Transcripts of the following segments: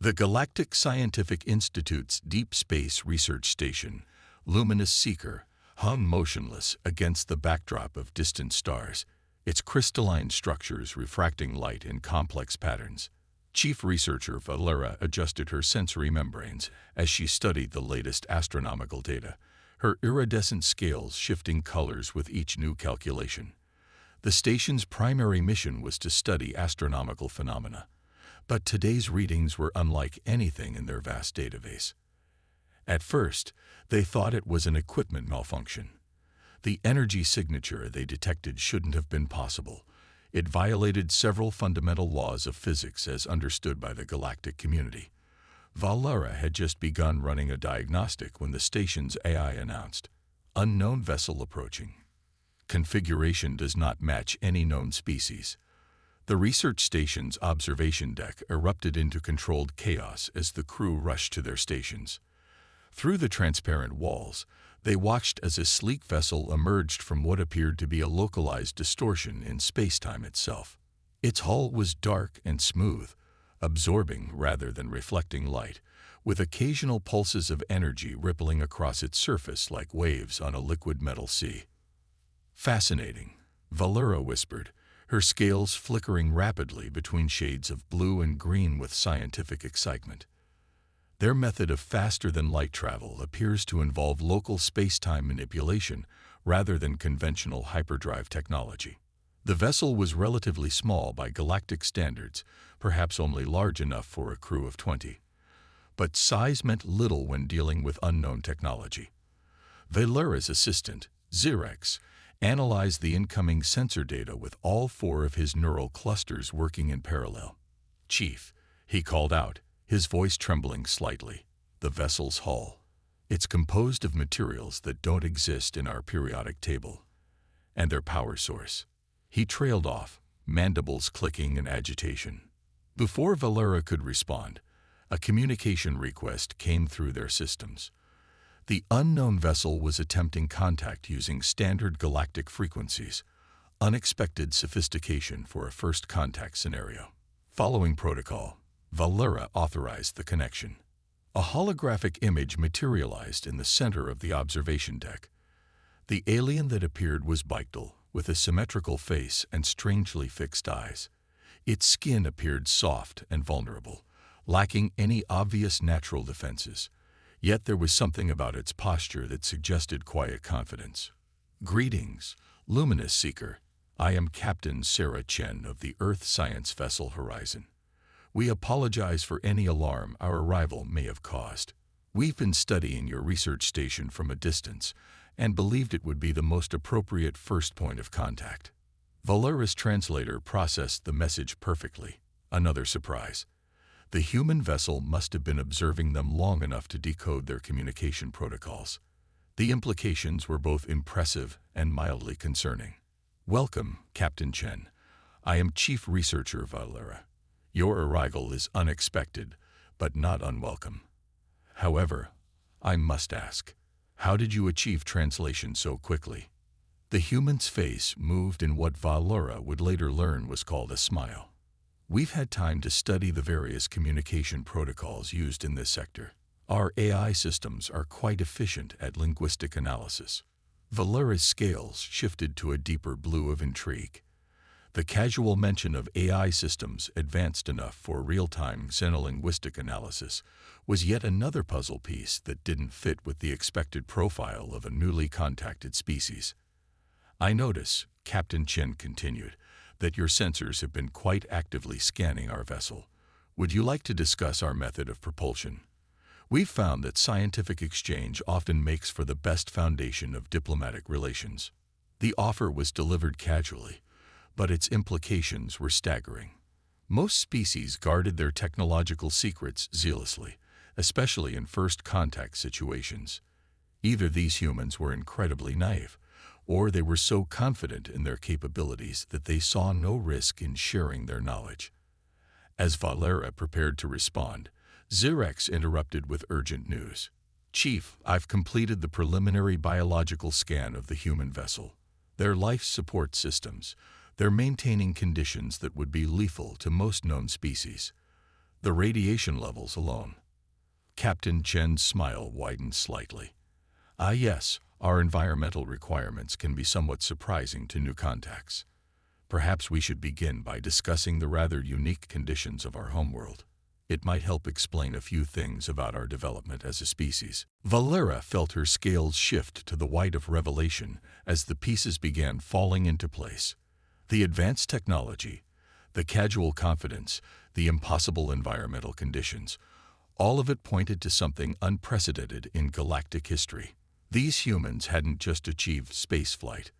The Galactic Scientific Institute's Deep Space Research Station, Luminous Seeker, hung motionless against the backdrop of distant stars, its crystalline structures refracting light in complex patterns. Chief researcher Valera adjusted her sensory membranes as she studied the latest astronomical data, her iridescent scales shifting colors with each new calculation. The station's primary mission was to study astronomical phenomena, but today's readings were unlike anything in their vast database. At first, they thought it was an equipment malfunction. The energy signature they detected shouldn't have been possible. It violated several fundamental laws of physics as understood by the galactic community. Valera had just begun running a diagnostic when the station's AI announced, "Unknown vessel approaching. Configuration does not match any known species." The research station's observation deck erupted into controlled chaos as the crew rushed to their stations. Through the transparent walls, they watched as a sleek vessel emerged from what appeared to be a localized distortion in space-time itself. Its hull was dark and smooth, absorbing rather than reflecting light, with occasional pulses of energy rippling across its surface like waves on a liquid metal sea. "Fascinating," Valera whispered, her scales flickering rapidly between shades of blue and green with scientific excitement. Their method of faster-than-light travel appears to involve local space-time manipulation rather than conventional hyperdrive technology. The vessel was relatively small by galactic standards, perhaps only large enough for a crew of 20. But size meant little when dealing with unknown technology. Valera's assistant, Xerex, analyzed the incoming sensor data with all 4 of his neural clusters working in parallel. "Chief," he called out, his voice trembling slightly, "the vessel's hull. It's composed of materials that don't exist in our periodic table. And their power source." He trailed off, mandibles clicking in agitation. Before Valera could respond, a communication request came through their systems. The unknown vessel was attempting contact using standard galactic frequencies, unexpected sophistication for a first contact scenario. Following protocol, Valera authorized the connection. A holographic image materialized in the center of the observation deck. The alien that appeared was Bictal, with a symmetrical face and strangely fixed eyes. Its skin appeared soft and vulnerable, lacking any obvious natural defenses. Yet there was something about its posture that suggested quiet confidence. "Greetings, Luminous Seeker. I am Captain Sarah Chen of the Earth Science Vessel Horizon. We apologize for any alarm our arrival may have caused. We've been studying your research station from a distance and believed it would be the most appropriate first point of contact." Valera's translator processed the message perfectly. Another surprise. The human vessel must have been observing them long enough to decode their communication protocols. The implications were both impressive and mildly concerning. "Welcome, Captain Chen. I am Chief Researcher Valera. Your arrival is unexpected, but not unwelcome. However, I must ask, how did you achieve translation so quickly?" The human's face moved in what Valera would later learn was called a smile. "We've had time to study the various communication protocols used in this sector. Our AI systems are quite efficient at linguistic analysis." Valera's scales shifted to a deeper blue of intrigue. The casual mention of AI systems advanced enough for real-time xenolinguistic analysis was yet another puzzle piece that didn't fit with the expected profile of a newly contacted species. "I notice," Captain Chen continued, "that your sensors have been quite actively scanning our vessel. Would you like to discuss our method of propulsion? We've found that scientific exchange often makes for the best foundation of diplomatic relations." The offer was delivered casually, but its implications were staggering. Most species guarded their technological secrets zealously, especially in first contact situations. Either these humans were incredibly naive, or they were so confident in their capabilities that they saw no risk in sharing their knowledge. As Valera prepared to respond, Xerex interrupted with urgent news. "Chief, I've completed the preliminary biological scan of the human vessel. Their life support systems, they're maintaining conditions that would be lethal to most known species. The radiation levels alone. Captain Chen's smile widened slightly. Ah yes, our environmental requirements can be somewhat surprising to new contacts. Perhaps we should begin by discussing the rather unique conditions of our homeworld. It might help explain a few things about our development as a species. Valera felt her scales shift to the white of revelation as the pieces began falling into place. The advanced technology, the casual confidence, the impossible environmental conditions, all of it pointed to something unprecedented in galactic history. These humans hadn't just achieved spaceflight.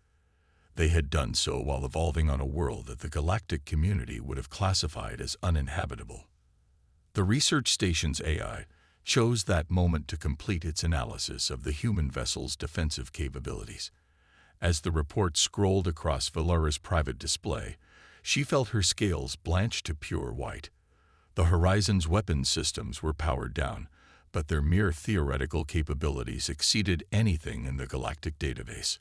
They had done so while evolving on a world that the galactic community would have classified as uninhabitable. The research station's AI chose that moment to complete its analysis of the human vessel's defensive capabilities. As the report scrolled across Valera's private display, she felt her scales blanch to pure white. The Horizon's weapons systems were powered down, but their mere theoretical capabilities exceeded anything in the galactic database.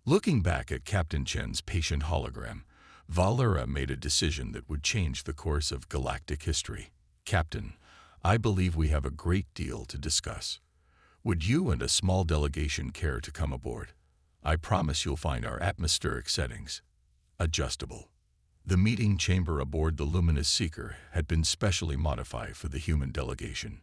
Looking back at Captain Chen's patient hologram, Valera made a decision that would change the course of galactic history. Captain, I believe we have a great deal to discuss. Would you and a small delegation care to come aboard? I promise you'll find our atmospheric settings adjustable. The meeting chamber aboard the Luminous Seeker had been specially modified for the human delegation.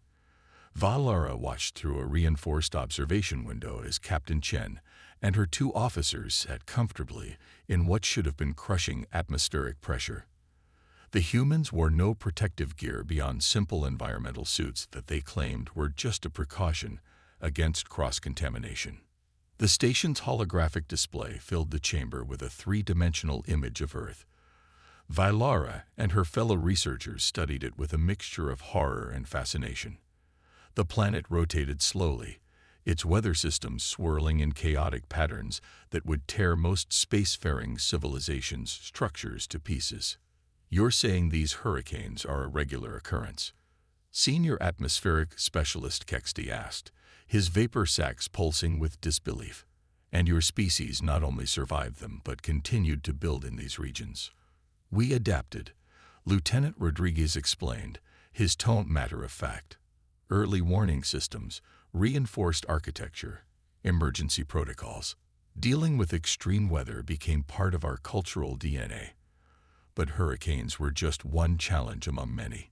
Valera watched through a reinforced observation window as Captain Chen and her two officers sat comfortably in what should have been crushing atmospheric pressure. The humans wore no protective gear beyond simple environmental suits that they claimed were just a precaution against cross-contamination. The station's holographic display filled the chamber with a three-dimensional image of Earth. Valera and her fellow researchers studied it with a mixture of horror and fascination. The planet rotated slowly, its weather systems swirling in chaotic patterns that would tear most spacefaring civilizations' structures to pieces. You're saying these hurricanes are a regular occurrence? Senior atmospheric specialist Kexty asked, his vapor sacs pulsing with disbelief. And your species not only survived them but continued to build in these regions. We adapted, Lieutenant Rodriguez explained, his tone matter-of-fact. Early warning systems, reinforced architecture, emergency protocols. Dealing with extreme weather became part of our cultural DNA. But hurricanes were just one challenge among many.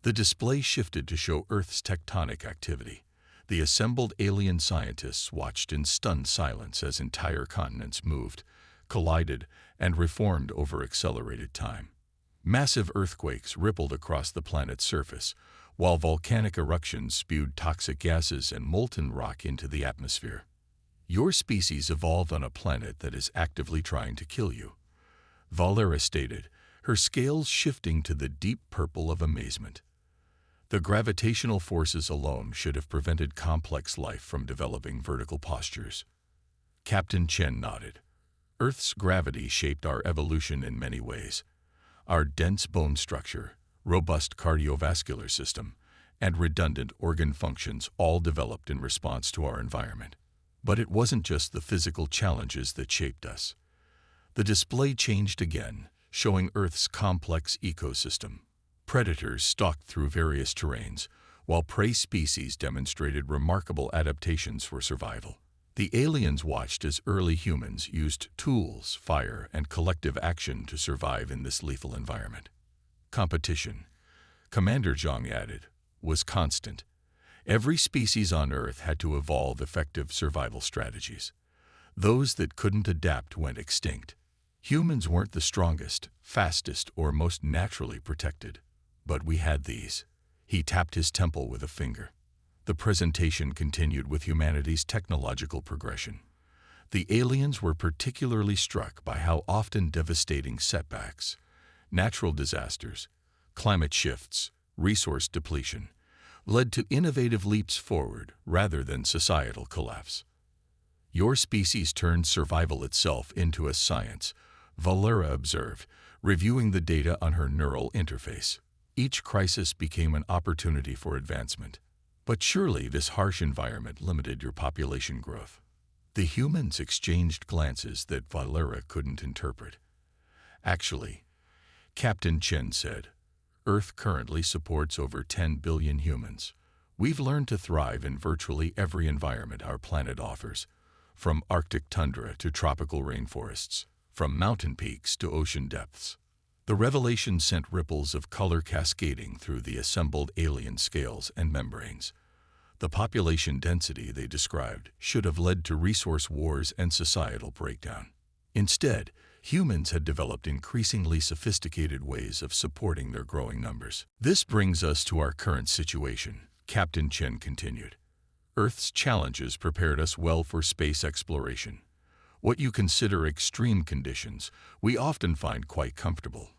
The display shifted to show Earth's tectonic activity. The assembled alien scientists watched in stunned silence as entire continents moved, collided, and reformed over accelerated time. Massive earthquakes rippled across the planet's surface, while volcanic eruptions spewed toxic gases and molten rock into the atmosphere. Your species evolved on a planet that is actively trying to kill you, Valera stated, her scales shifting to the deep purple of amazement. The gravitational forces alone should have prevented complex life from developing vertical postures. Captain Chen nodded. Earth's gravity shaped our evolution in many ways. Our dense bone structure, robust cardiovascular system, and redundant organ functions all developed in response to our environment. But it wasn't just the physical challenges that shaped us. The display changed again, showing Earth's complex ecosystem. Predators stalked through various terrains, while prey species demonstrated remarkable adaptations for survival. The aliens watched as early humans used tools, fire, and collective action to survive in this lethal environment. Competition, Commander Zhang added, was constant. Every species on Earth had to evolve effective survival strategies. Those that couldn't adapt went extinct. Humans weren't the strongest, fastest, or most naturally protected. But we had these. He tapped his temple with a finger. The presentation continued with humanity's technological progression. The aliens were particularly struck by how often devastating setbacks, natural disasters, climate shifts, resource depletion, led to innovative leaps forward rather than societal collapse. Your species turned survival itself into a science, Valera observed, reviewing the data on her neural interface. Each crisis became an opportunity for advancement. But surely this harsh environment limited your population growth. The humans exchanged glances that Valera couldn't interpret. Actually, Captain Chen said, Earth currently supports over 10 billion humans. We've learned to thrive in virtually every environment our planet offers, from Arctic tundra to tropical rainforests, from mountain peaks to ocean depths. The revelation sent ripples of color cascading through the assembled alien scales and membranes. The population density they described should have led to resource wars and societal breakdown. Instead, humans had developed increasingly sophisticated ways of supporting their growing numbers. This brings us to our current situation, Captain Chen continued. Earth's challenges prepared us well for space exploration. What you consider extreme conditions, we often find quite comfortable.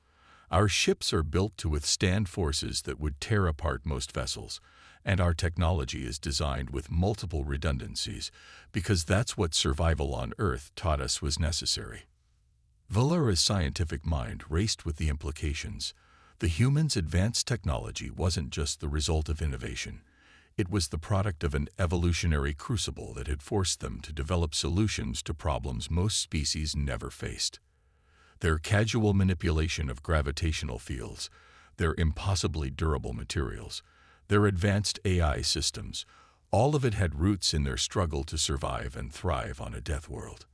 Our ships are built to withstand forces that would tear apart most vessels, and our technology is designed with multiple redundancies because that's what survival on Earth taught us was necessary. Valera's scientific mind raced with the implications. The humans' advanced technology wasn't just the result of innovation. It was the product of an evolutionary crucible that had forced them to develop solutions to problems most species never faced. Their casual manipulation of gravitational fields, their impossibly durable materials, their advanced AI systems, all of it had roots in their struggle to survive and thrive on a death world.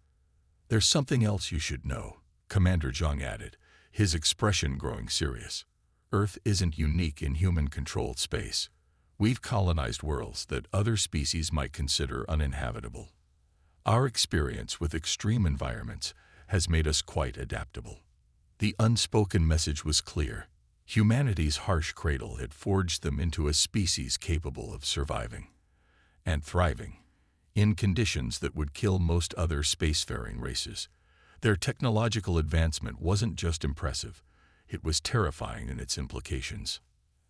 "There's something else you should know," Commander Zhang added, his expression growing serious. "Earth isn't unique in human-controlled space. We've colonized worlds that other species might consider uninhabitable. Our experience with extreme environments has made us quite adaptable." The unspoken message was clear. Humanity's harsh cradle had forged them into a species capable of surviving and thriving in conditions that would kill most other spacefaring races. Their technological advancement wasn't just impressive, it was terrifying in its implications.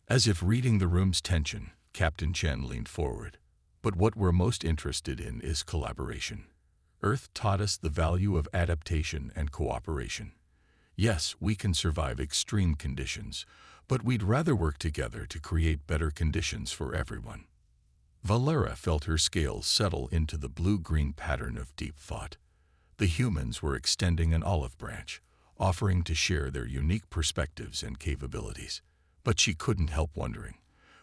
As if reading the room's tension, Captain Chen leaned forward. "But what we're most interested in is collaboration. Earth taught us the value of adaptation and cooperation. Yes, we can survive extreme conditions, but we'd rather work together to create better conditions for everyone." Valera felt her scales settle into the blue-green pattern of deep thought. The humans were extending an olive branch, offering to share their unique perspectives and capabilities. But she couldn't help wondering,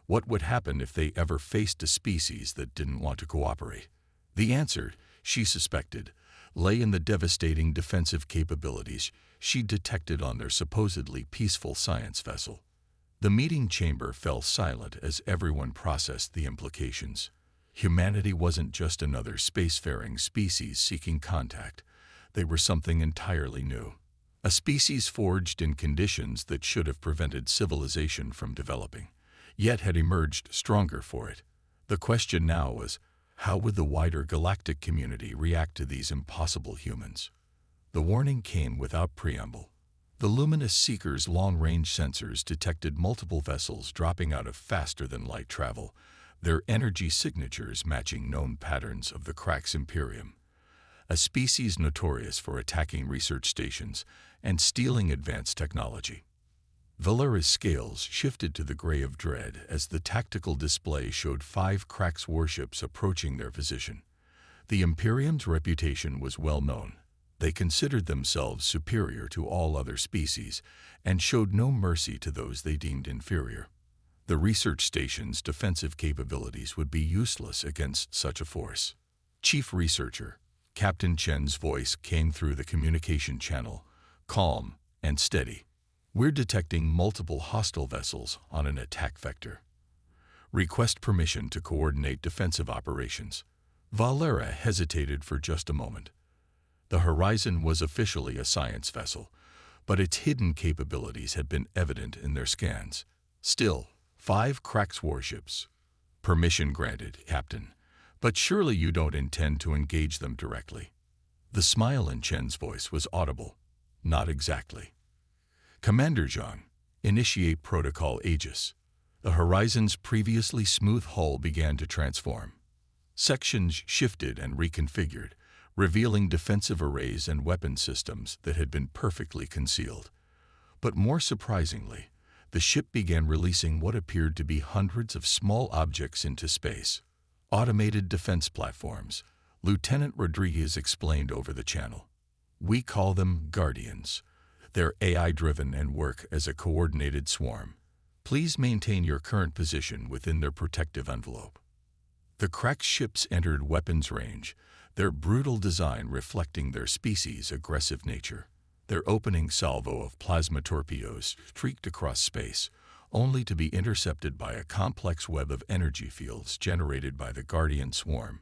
what would happen if they ever faced a species that didn't want to cooperate? The answer, she suspected, lay in the devastating defensive capabilities she detected on their supposedly peaceful science vessel. The meeting chamber fell silent as everyone processed the implications. Humanity wasn't just another spacefaring species seeking contact. They were something entirely new. A species forged in conditions that should have prevented civilization from developing, yet had emerged stronger for it. The question now was, how would the wider galactic community react to these impossible humans? The warning came without preamble. The luminous seeker's long-range sensors detected multiple vessels dropping out of faster-than-light travel, their energy signatures matching known patterns of the Crax Imperium, a species notorious for attacking research stations and stealing advanced technology. Valera's scales shifted to the gray of dread as the tactical display showed 5 Crax warships approaching their position. The Imperium's reputation was well known. They considered themselves superior to all other species and showed no mercy to those they deemed inferior. The research station's defensive capabilities would be useless against such a force. "Chief Researcher," Captain Chen's voice came through the communication channel, calm and steady. "We're detecting multiple hostile vessels on an attack vector. Request permission to coordinate defensive operations." Valera hesitated for just a moment. The Horizon was officially a science vessel, but its hidden capabilities had been evident in their scans. Still, 5 Crax warships. "Permission granted, Captain. But surely you don't intend to engage them directly." The smile in Chen's voice was audible. "Not exactly. Commander Zhang, initiate Protocol Aegis." The Horizon's previously smooth hull began to transform. Sections shifted and reconfigured, revealing defensive arrays and weapon systems that had been perfectly concealed. But more surprisingly, the ship began releasing what appeared to be hundreds of small objects into space. "Automated defense platforms," Lieutenant Rodriguez explained over the channel. "We call them Guardians. They're AI-driven and work as a coordinated swarm. Please maintain your current position within their protective envelope. The cracked ships entered weapons range, their brutal design reflecting their species' aggressive nature. Their opening salvo of plasma torpedoes streaked across space, only to be intercepted by a complex web of energy fields generated by the Guardian swarm.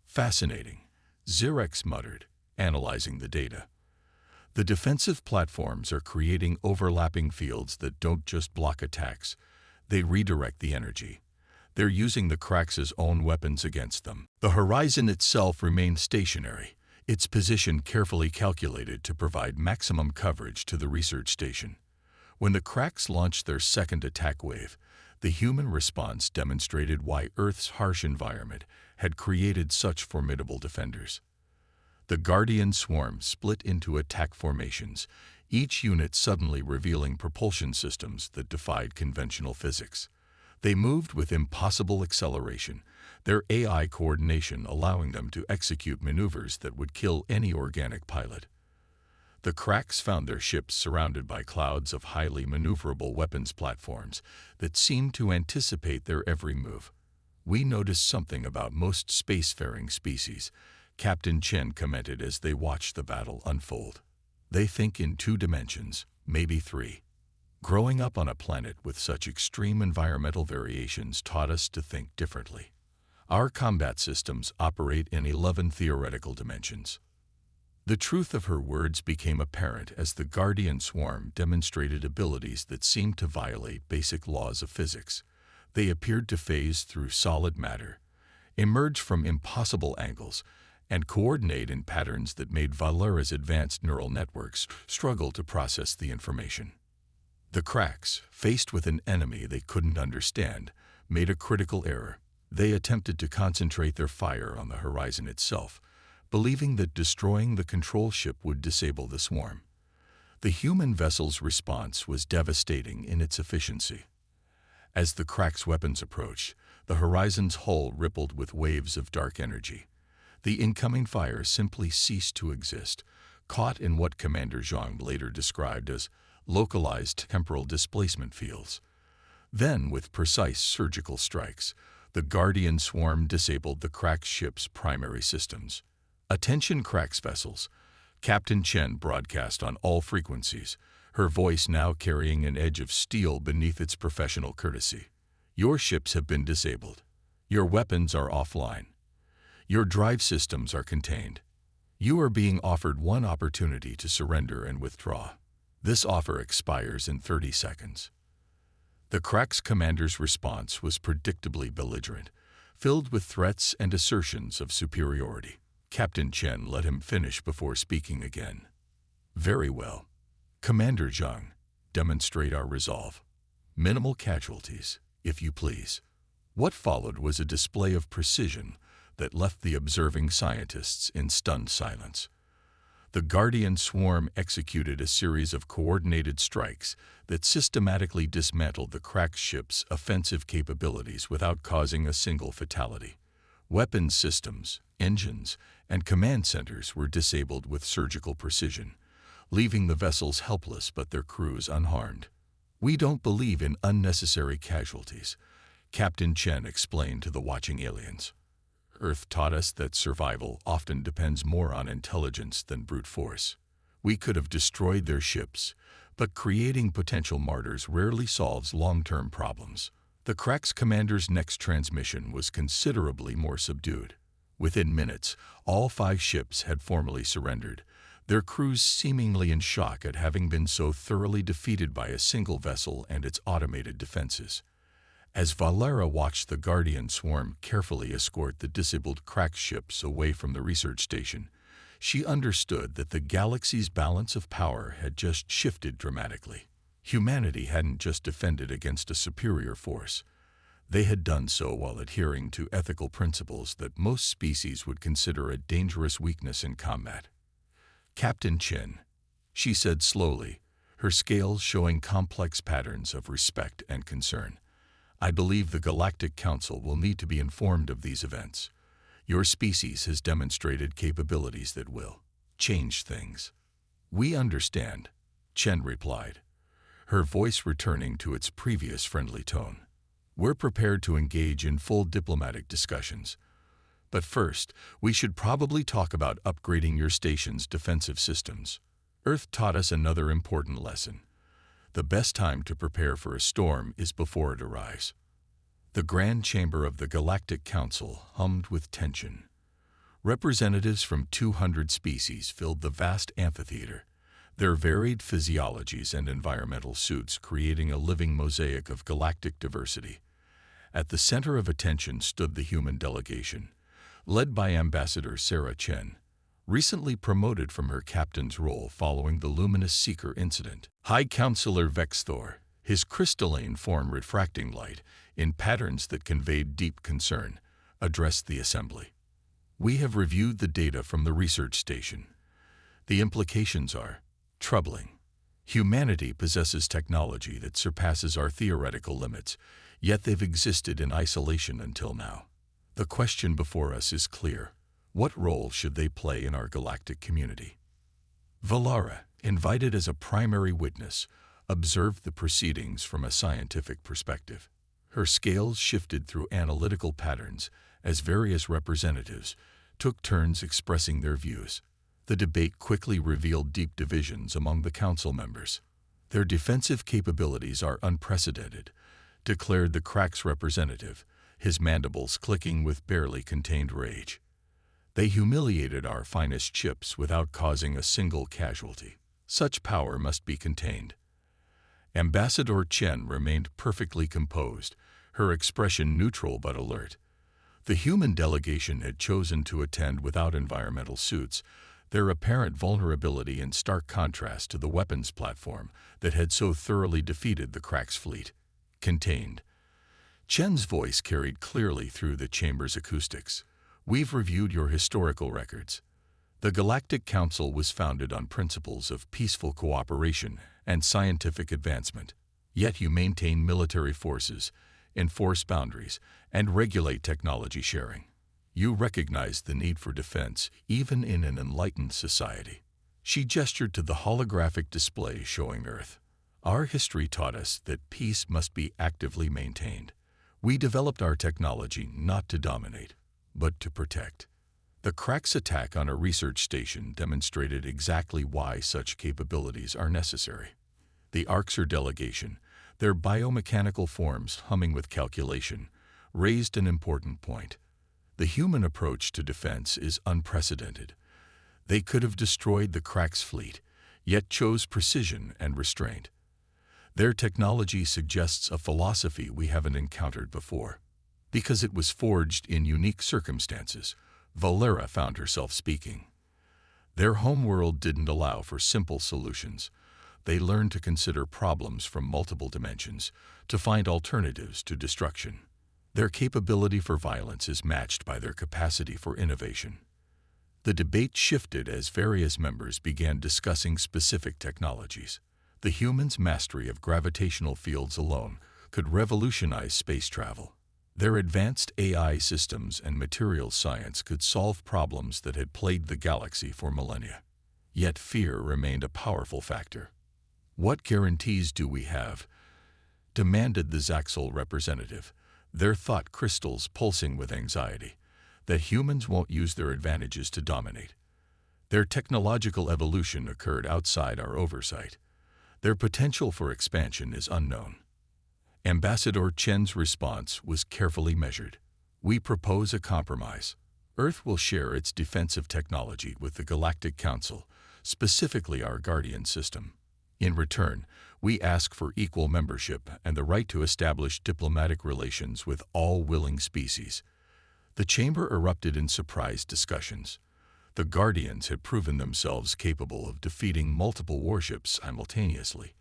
Fascinating, Xerex muttered, analyzing the data. The defensive platforms are creating overlapping fields that don't just block attacks, they redirect the energy. They're using the cracks' own weapons against them. The horizon itself remained stationary, its position carefully calculated to provide maximum coverage to the research station. When the cracks launched their second attack wave, the human response demonstrated why Earth's harsh environment had created such formidable defenders. The Guardian swarm split into attack formations, each unit suddenly revealing propulsion systems that defied conventional physics. They moved with impossible acceleration, their AI coordination allowing them to execute maneuvers that would kill any organic pilot. The cracks found their ships surrounded by clouds of highly maneuverable weapons platforms that seemed to anticipate their every move. "We noticed something about most spacefaring species," Captain Chen commented as they watched the battle unfold. "They think in 2 dimensions, maybe 3. Growing up on a planet with such extreme environmental variations taught us to think differently. Our combat systems operate in 11 theoretical dimensions." The truth of her words became apparent as the Guardian swarm demonstrated abilities that seemed to violate basic laws of physics. They appeared to phase through solid matter, emerge from impossible angles, and coordinate in patterns that made Valera's advanced neural networks struggle to process the information. The cracks, faced with an enemy they couldn't understand, made a critical error. They attempted to concentrate their fire on the horizon itself, believing that destroying the control ship would disable the swarm. The human vessel's response was devastating in its efficiency. As the cracks' weapons approached, the horizon's hull rippled with waves of dark energy. The incoming fire simply ceased to exist, caught in what Commander Zhang later described as localized temporal displacement fields. Then, with precise surgical strikes, the Guardian swarm disabled the cracked ship's primary systems. "Attention cracks vessels," Captain Chen broadcast on all frequencies, her voice now carrying an edge of steel beneath its professional courtesy. "Your ships have been disabled. Your weapons are offline. Your drive systems are contained. You are being offered one opportunity to surrender and withdraw. This offer expires in 30 seconds. The Crack's commander's response was predictably belligerent, filled with threats and assertions of superiority. Captain Chen let him finish before speaking again. "Very well. Commander Zhang, demonstrate our resolve. Minimal casualties, if you please." What followed was a display of precision that left the observing scientists in stunned silence. The Guardian swarm executed a series of coordinated strikes that systematically dismantled the cracked ship's offensive capabilities without causing a single fatality. Weapons systems, engines, and command centers were disabled with surgical precision, leaving the vessels helpless but their crews unharmed. "We don't believe in unnecessary casualties," Captain Chen explained to the watching aliens. "Earth taught us that survival often depends more on intelligence than brute force. We could have destroyed their ships, but creating potential martyrs rarely solves long-term problems." The Crack's commander's next transmission was considerably more subdued. Within minutes, all 5 ships had formally surrendered, their crews seemingly in shock at having been so thoroughly defeated by a single vessel and its automated defenses. As Valera watched the Guardian swarm carefully escort the disabled cracked ships away from the research station, she understood that the galaxy's balance of power had just shifted dramatically. Humanity hadn't just defended against a superior force. They had done so while adhering to ethical principles that most species would consider a dangerous weakness in combat. "Captain Chen," she said slowly, her scales showing complex patterns of respect and concern, "I believe the Galactic Council will need to be informed of these events. Your species has demonstrated capabilities that will change things." "We understand," Chen replied, her voice returning to its previous friendly tone. "We're prepared to engage in full diplomatic discussions. But first, we should probably talk about upgrading your station's defensive systems." Earth taught us another important lesson. The best time to prepare for a storm is before it arrives. The grand chamber of the Galactic Council hummed with tension. Representatives from 200 species filled the vast amphitheater, their varied physiologies and environmental suits creating a living mosaic of galactic diversity. At the center of attention stood the human delegation, led by Ambassador Sarah Chen, recently promoted from her captain's role following the Luminous Seeker incident. High Counselor Vexthor, his crystalline form refracting light in patterns that conveyed deep concern, addressed the assembly. "We have reviewed the data from the research station. The implications are troubling. Humanity possesses technology that surpasses our theoretical limits, yet they've existed in isolation until now. The question before us is clear. What role should they play in our galactic community?" Valara, invited as a primary witness, observed the proceedings from a scientific perspective. Her scales shifted through analytical patterns as various representatives took turns expressing their views. The debate quickly revealed deep divisions among the council members. "Their defensive capabilities are unprecedented," declared the Crack's representative, his mandibles clicking with barely contained rage. "They humiliated our finest ships without causing a single casualty. Such power must be contained." Ambassador Chen remained perfectly composed, her expression neutral but alert. The human delegation had chosen to attend without environmental suits, their apparent vulnerability in stark contrast to the weapons platform that had so thoroughly defeated the Crack's fleet. "Contained." Chen's voice carried clearly through the chamber's acoustics. "We've reviewed your historical records. The Galactic Council was founded on principles of peaceful cooperation and scientific advancement. Yet you maintain military forces, enforce boundaries, and regulate technology sharing. You recognize the need for defense, even in an enlightened society." She gestured to the holographic display showing Earth. "Our history taught us that peace must be actively maintained. We developed our technology not to dominate, but to protect." The Crack's attack on a research station demonstrated exactly why such capabilities are necessary. The Arxer delegation, their biomechanical forms humming with calculation, raised an important point. The human approach to defense is unprecedented. They could have destroyed the Crack's fleet, yet chose precision and restraint. Their technology suggests a philosophy we haven't encountered before. Because it was forged in unique circumstances, Valara found herself speaking. Their homeworld didn't allow for simple solutions. They learned to consider problems from multiple dimensions, to find alternatives to destruction. Their capability for violence is matched by their capacity for innovation. The debate shifted as various members began discussing specific technologies. The humans' mastery of gravitational fields alone could revolutionize space travel. Their advanced AI systems and materials science could solve problems that had plagued the galaxy for millennia. Yet fear remained a powerful factor. "What guarantees do we have?" demanded the Zaxel representative, their thought crystals pulsing with anxiety, "that humans won't use their advantages to dominate. Their technological evolution occurred outside our oversight. Their potential for expansion is unknown." Ambassador Chen's response was carefully measured. "We propose a compromise. Earth will share its defensive technology with the Galactic Council, specifically our Guardian system. In return, we ask for equal membership and the right to establish diplomatic relations with all willing species." The chamber erupted in surprised discussions. The Guardians had proven themselves capable of defeating multiple warships simultaneously.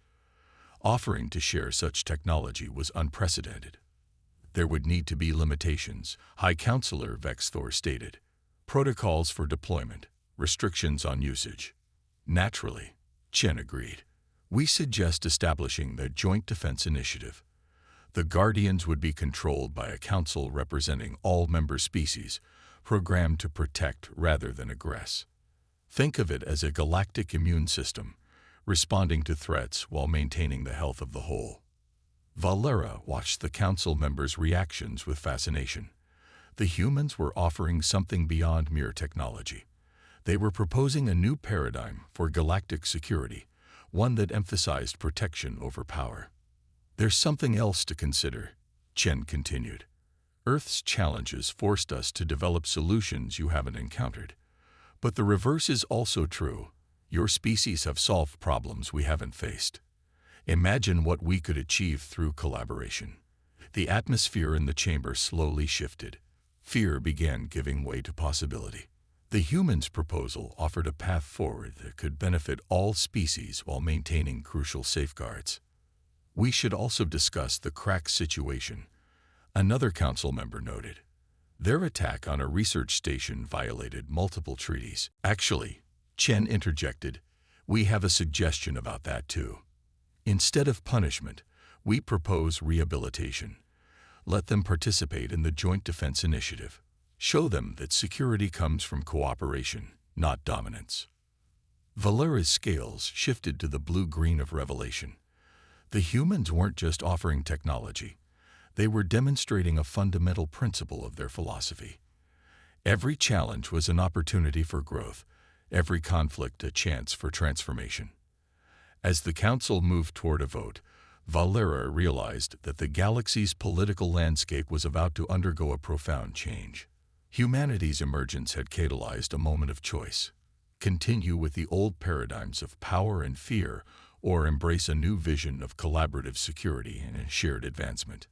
Offering to share such technology was unprecedented. "There would need to be limitations," High Counselor Vexthor stated. "Protocols for deployment, restrictions on usage." "Naturally," Chen agreed. "We suggest establishing the Joint Defense Initiative. The Guardians would be controlled by a council representing all member species, programmed to protect rather than aggress. Think of it as a galactic immune system, responding to threats while maintaining the health of the whole. Valera watched the council members' reactions with fascination. The humans were offering something beyond mere technology. They were proposing a new paradigm for galactic security, one that emphasized protection over power. "There's something else to consider," Chen continued. "Earth's challenges forced us to develop solutions you haven't encountered. But the reverse is also true. Your species have solved problems we haven't faced. Imagine what we could achieve through collaboration." The atmosphere in the chamber slowly shifted. Fear began giving way to possibility. The humans' proposal offered a path forward that could benefit all species while maintaining crucial safeguards. "We should also discuss the crack situation," another council member noted. "Their attack on a research station violated multiple treaties." "Actually," Chen interjected, "we have a suggestion about that too. Instead of punishment, we propose rehabilitation. Let them participate in the Joint Defense Initiative. Show them that security comes from cooperation, not dominance." Valera's scales shifted to the blue-green of revelation. The humans weren't just offering technology. They were demonstrating a fundamental principle of their philosophy. Every challenge was an opportunity for growth, every conflict a chance for transformation. As the council moved toward a vote, Valera realized that the galaxy's political landscape was about to undergo a profound change. Humanity's emergence had catalyzed a moment of choice: continue with the old paradigms of power and fear, or embrace a new vision of collaborative security and shared advancement.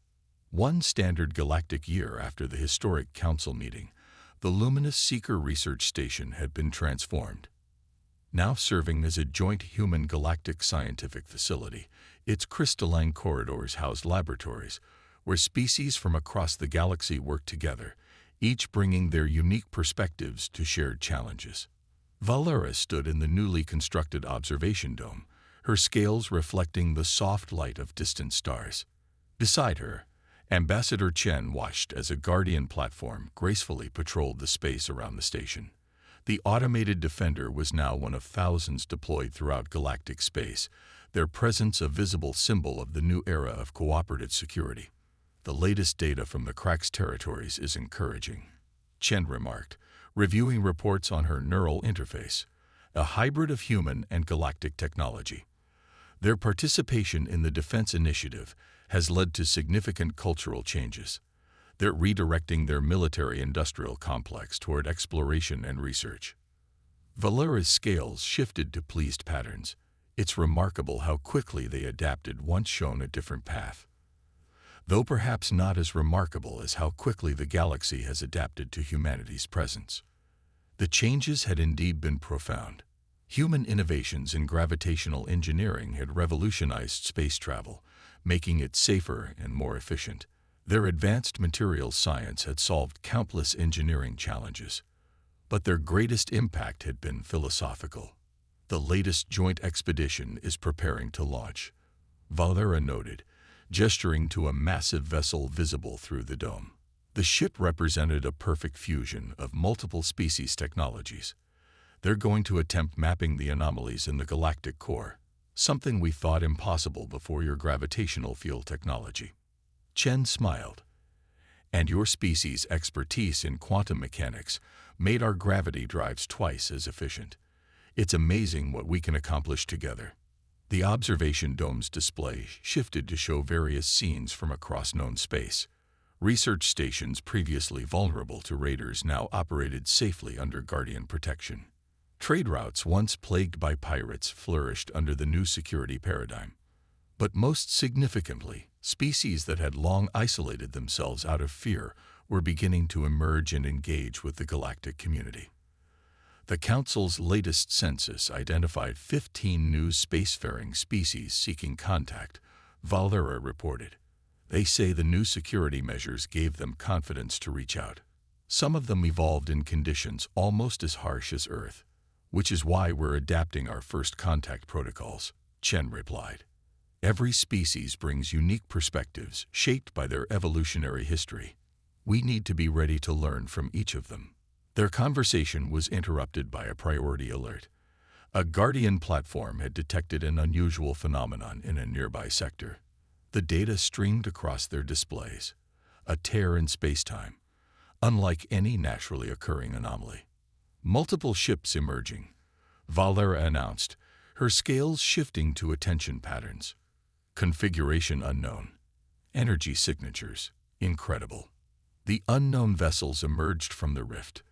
One standard galactic year after the historic council meeting, the luminous Seeker research station had been transformed. Now serving as a joint human galactic scientific facility, its crystalline corridors housed laboratories where species from across the galaxy worked together, each bringing their unique perspectives to shared challenges. Valera stood in the newly constructed observation dome, her scales reflecting the soft light of distant stars. Beside her, Ambassador Chen watched as a Guardian platform gracefully patrolled the space around the station. The automated defender was now one of thousands deployed throughout galactic space, their presence a visible symbol of the new era of cooperative security. "The latest data from the Crack's territories is encouraging," Chen remarked, reviewing reports on her neural interface, a hybrid of human and galactic technology. "Their participation in the defense initiative has led to significant cultural changes. They're redirecting their military-industrial complex toward exploration and research." Valera's scales shifted to pleased patterns. It's remarkable how quickly they adapted once shown a different path. Though perhaps not as remarkable as how quickly the galaxy has adapted to humanity's presence. The changes had indeed been profound. Human innovations in gravitational engineering had revolutionized space travel, making it safer and more efficient. Their advanced materials science had solved countless engineering challenges. But their greatest impact had been philosophical. "The latest joint expedition is preparing to launch," Valera noted, gesturing to a massive vessel visible through the dome. The ship represented a perfect fusion of multiple species technologies. "They're going to attempt mapping the anomalies in the galactic core, something we thought impossible before your gravitational field technology." Chen smiled. "And your species' expertise in quantum mechanics made our gravity drives twice as efficient. It's amazing what we can accomplish together." The observation dome's display shifted to show various scenes from across known space. Research stations previously vulnerable to raiders now operated safely under Guardian protection. Trade routes once plagued by pirates flourished under the new security paradigm. But most significantly, species that had long isolated themselves out of fear were beginning to emerge and engage with the galactic community. The Council's latest census identified 15 new spacefaring species seeking contact, Valera reported. They say the new security measures gave them confidence to reach out. Some of them evolved in conditions almost as harsh as Earth, which is why we're adapting our first contact protocols, Chen replied. Every species brings unique perspectives shaped by their evolutionary history. We need to be ready to learn from each of them. Their conversation was interrupted by a priority alert. A Guardian platform had detected an unusual phenomenon in a nearby sector. The data streamed across their displays, a tear in spacetime, unlike any naturally occurring anomaly. Multiple ships emerging, Valera announced, her scales shifting to attention patterns. Configuration unknown. Energy signatures incredible. The unknown vessels emerged from the rift,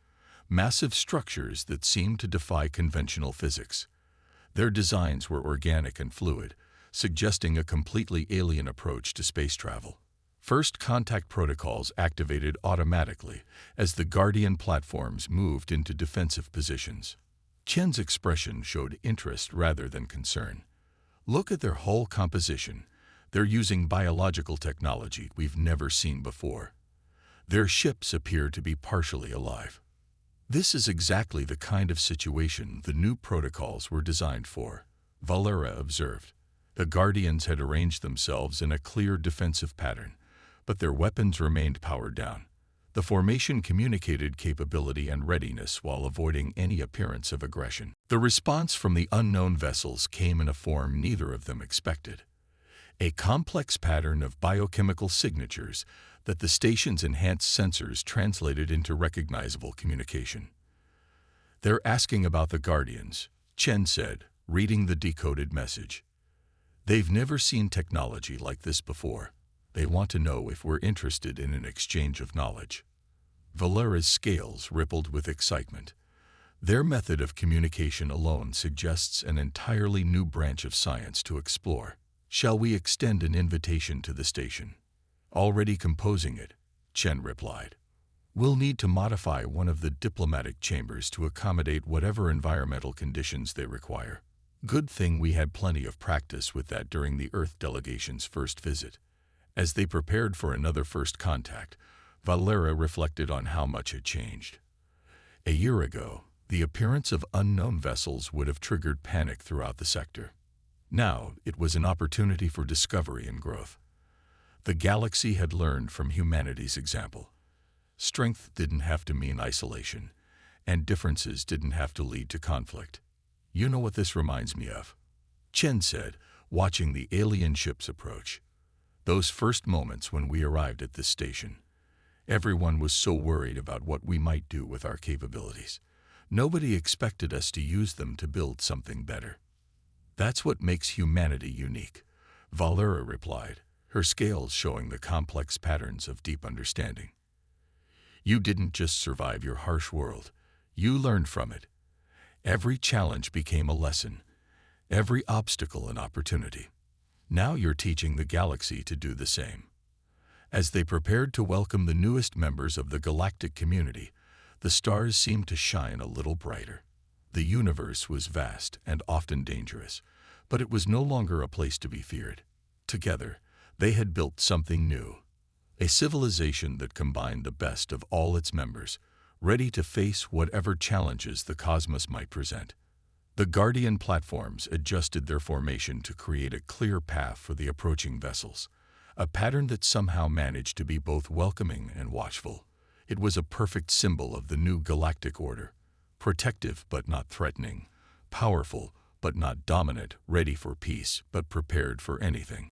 massive structures that seemed to defy conventional physics. Their designs were organic and fluid, suggesting a completely alien approach to space travel. First contact protocols activated automatically as the Guardian platforms moved into defensive positions. Chen's expression showed interest rather than concern. Look at their hull composition. They're using biological technology we've never seen before. Their ships appear to be partially alive. This is exactly the kind of situation the new protocols were designed for, Valera observed. The Guardians had arranged themselves in a clear defensive pattern, but their weapons remained powered down. The formation communicated capability and readiness while avoiding any appearance of aggression. The response from the unknown vessels came in a form neither of them expected. A complex pattern of biochemical signatures that the station's enhanced sensors translated into recognizable communication. "They're asking about the Guardians," Chen said, reading the decoded message. "They've never seen technology like this before. They want to know if we're interested in an exchange of knowledge." Valera's scales rippled with excitement. Their method of communication alone suggests an entirely new branch of science to explore. "Shall we extend an invitation to the station?" "Already composing it," Chen replied. "We'll need to modify one of the diplomatic chambers to accommodate whatever environmental conditions they require." Good thing we had plenty of practice with that during the Earth delegation's first visit. As they prepared for another first contact, Valera reflected on how much had changed. A year ago, the appearance of unknown vessels would have triggered panic throughout the sector. Now, it was an opportunity for discovery and growth. The galaxy had learned from humanity's example. Strength didn't have to mean isolation, and differences didn't have to lead to conflict. "You know what this reminds me of?" Chen said, watching the alien ships approach. "Those first moments when we arrived at this station. Everyone was so worried about what we might do with our capabilities. Nobody expected us to use them to build something better." "That's what makes humanity unique," Valera replied, her scales showing the complex patterns of deep understanding. "You didn't just survive your harsh world, you learned from it. Every challenge became a lesson, every obstacle an opportunity. Now you're teaching the galaxy to do the same." As they prepared to welcome the newest members of the galactic community, the stars seemed to shine a little brighter. The universe was vast and often dangerous, but it was no longer a place to be feared. Together, they had built something new, a civilization that combined the best of all its members, ready to face whatever challenges the cosmos might present. The Guardian platforms adjusted their formation to create a clear path for the approaching vessels, a pattern that somehow managed to be both welcoming and watchful. It was a perfect symbol of the new galactic order, protective but not threatening, powerful but not dominant, ready for peace but prepared for anything.